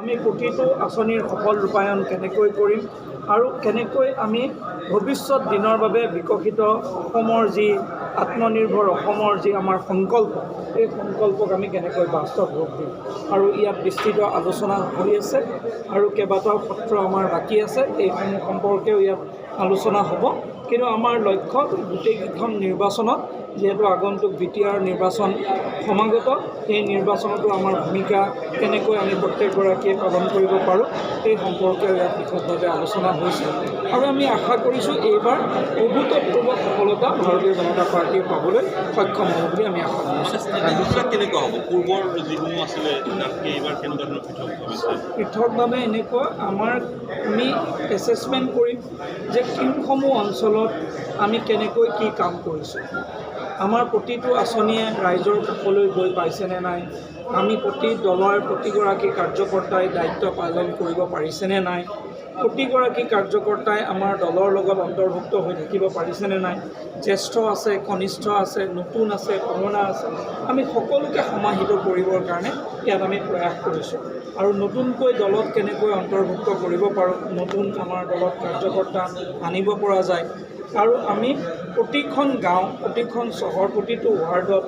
আমি প্ৰতিটো আঁচনিৰ সফল ৰূপায়ণ কেনেকৈ কৰিম আৰু কেনেকৈ আমি ভৱিষ্যত দিনৰ বাবে বিকশিত অসমৰ যি আত্মনিৰ্ভৰ অসমৰ যি আমাৰ সংকল্প এই সংকল্পক আমি কেনেকৈ বাস্তৱ ৰূপ দিম আৰু ইয়াত বিস্তৃত আলোচনা হৈ আছে আৰু কেইবাটাও সত্ৰ আমাৰ বাকী আছে এইসমূহ সম্পৰ্কেও ইয়াত আলোচনা হ'ব কিন্তু আমাৰ লক্ষ্য গোটেইকেইখন নিৰ্বাচনত যিহেতু আগন্তুক BTR নিৰ্বাচন সমাগত এই নিৰ্বাচনতো আমাৰ ভূমিকা কেনেকৈ আমি প্ৰত্যেকগৰাকীয়ে পালন কৰিব পাৰোঁ এই সম্পৰ্কে ইয়াত বিশদভাৱে আলোচনা হৈছে আৰু আমি আশা কৰিছোঁ এইবাৰ অভূতপূৰ্ব সফলতা ভাৰতীয় জনতা পাৰ্টীয়ে পাবলৈ সক্ষম হ'ব বুলি আমি আশা কৰিছোঁ। কেনেকুৱা হ'ব পূৰ্বৰ যিসমূহ আছিলে তাতকৈ এইবাৰ কেনেকুৱা ধৰণৰ পৃথকভাৱে এনেকুৱা আমি এছেছমেণ্ট কৰিম যে কোনসমূহ অঞ্চলত আমি কেনেকৈ কি কাম কৰিছোঁ আমাৰ প্ৰতিটো আঁচনিয়ে ৰাইজৰ কাষলৈ গৈ পাইছেনে নাই আমি প্ৰতি দলৰ প্ৰতিগৰাকী কাৰ্যকৰ্তাই দায়িত্ব পালন কৰিব পাৰিছেনে নাই প্ৰতিগৰাকী কাৰ্যকৰ্তাই আমাৰ দলৰ লগত অন্তৰ্ভুক্ত হৈ থাকিব পাৰিছেনে নাই জ্যেষ্ঠ আছে কনিষ্ঠ আছে নতুন আছে পুৰণা আছে আমি সকলোকে সমাহিত কৰিবৰ কাৰণে ইয়াত আমি প্ৰয়াস কৰিছোঁ আৰু নতুনকৈ দলত কেনেকৈ অন্তৰ্ভুক্ত কৰিব পাৰোঁ নতুন আমাৰ দলত কাৰ্যকৰ্তা আনিব পৰা যায় আৰু আমি প্ৰতিখন গাঁও প্ৰতিখন চহৰ প্ৰতিটো ৱাৰ্ডত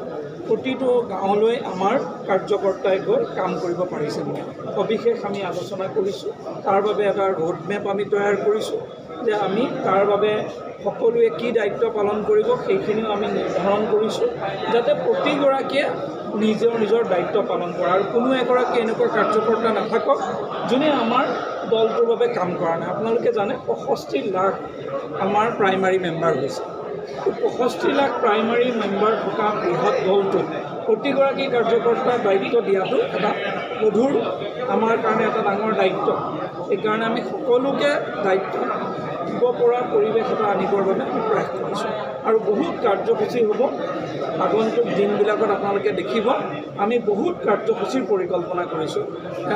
প্ৰতিটো গাঁৱলৈ আমাৰ কাৰ্যকৰ্তাই গৈ কাম কৰিব পাৰিছে নেকি সবিশেষ আমি আলোচনা কৰিছোঁ তাৰ বাবে এটা ৰোডমেপ আমি তৈয়াৰ কৰিছোঁ যে আমি তাৰ বাবে সকলোৱে কি দায়িত্ব পালন কৰিব সেইখিনিও আমি নিৰ্ধাৰণ কৰিছোঁ যাতে প্ৰতিগৰাকীয়ে নিজৰ দায়িত্ব পালন কৰে আৰু কোনো এগৰাকী এনেকুৱা কাৰ্যকৰ্তা নাথাকক যোনে আমাৰ দলটোৰ বাবে কাম কৰা নাই আপোনালোকে জানে 65 লাখ আমাৰ প্ৰাইমাৰী মেম্বাৰ হৈছে 65 লাখ প্ৰাইমাৰী মেম্বাৰ থকা বৃহৎ দলটোত প্ৰতিগৰাকী কাৰ্যকৰ্তাৰ দায়িত্ব দিয়াটো এটা গধুৰ আমাৰ কাৰণে এটা ডাঙৰ দায়িত্ব সেইকাৰণে আমি সকলোকে দায়িত্ব দিব পৰা পৰিৱেশ এটা আনিবৰ বাবে আমি প্ৰয়াস কৰিছোঁ আৰু বহুত কাৰ্যসূচী হ'ব আগন্তুক দিনবিলাকত আপোনালোকে দেখিব আমি বহুত কাৰ্যসূচীৰ পৰিকল্পনা কৰিছোঁ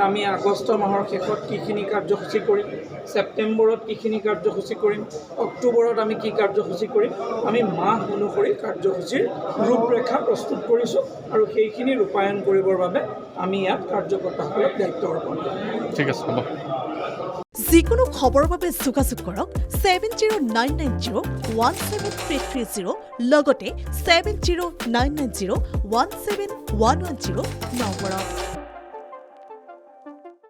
আমি আগষ্ট মাহৰ শেষত কিখিনি কাৰ্যসূচী কৰিম ছেপ্টেম্বৰত কিখিনি কাৰ্যসূচী কৰিম অক্টোবৰত আমি কি কাৰ্যসূচী কৰিম আমি মাহ অনুসৰি কাৰ্যসূচীৰ ৰূপৰেখা প্ৰস্তুত কৰিছোঁ আৰু সেইখিনি ৰূপায়ণ কৰিবৰ বাবে আমি ইয়াত কাৰ্যকৰ্তাসকলক দায়িত্ব অৰ্পণ কৰিম। ঠিক আছে হ'ব যিকোনো খবৰৰ বাবে যোগাযোগ কৰক 7099017330 লগতে 7099017110 নম্বৰত।